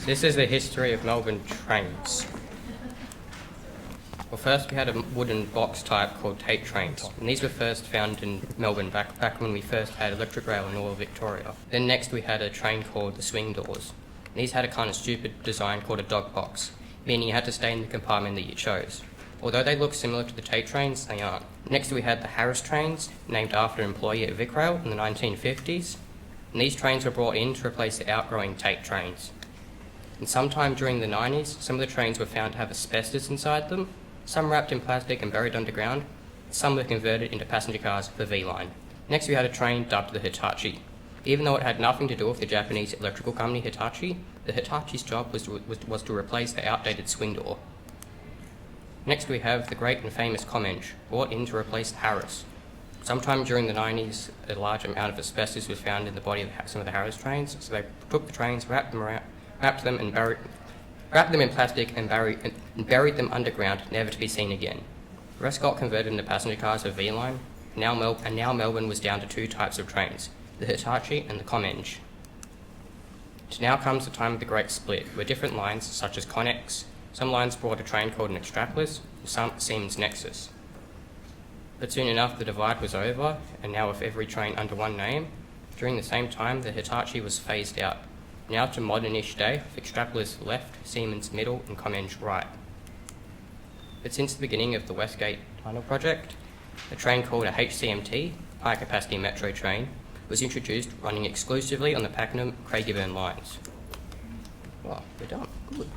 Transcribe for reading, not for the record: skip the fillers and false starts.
So this is the history of Melbourne trains. Well, first we had a wooden box type called tape trains, and these were first found in Melbourne back when we first had electric rail in all of Victoria. Then next we had a train called the swing doors. And these had a kind of stupid design called a dog box, meaning you had to stay in the compartment that you chose. Although they look similar to the tape trains, they aren't. Next we had the Harris trains, named after an employee at VicRail in the 1950s. And these trains were brought in to replace the outgrowing tape trains. And sometime during the 90s, some of the trains were found to have asbestos inside them, some wrapped in plastic and buried underground, some were converted into passenger cars for V-Line. Next we had a train dubbed the Hitachi. Even though it had nothing to do with the Japanese electrical company Hitachi, the Hitachi's job was to replace the outdated swing door. Next we have the great and famous Comenge, brought in to replace the Harris. Sometime during the 90s, a large amount of asbestos was found in the body of some of the Harris trains, so they took the trains, wrapped them in plastic and buried them underground, never to be seen again. The rest got converted into passenger cars for V-Line, and now Melbourne was down to two types of trains, the Hitachi and the Comenge. So now comes the time of the Great Split, where different lines, such as Connex, some lines brought a train called an Extrapolis, and some Siemens Nexus. But soon enough the divide was over, and now with every train under one name, during the same time the Hitachi was phased out. Now to modern-ish day, with Extrapolis left, Siemens middle, and Comenge right. But since the beginning of the Westgate Tunnel project, a train called a HCMT, High Capacity Metro Train, was introduced, running exclusively on the Pakenham-Craigieburn lines. Well, we're done. Good.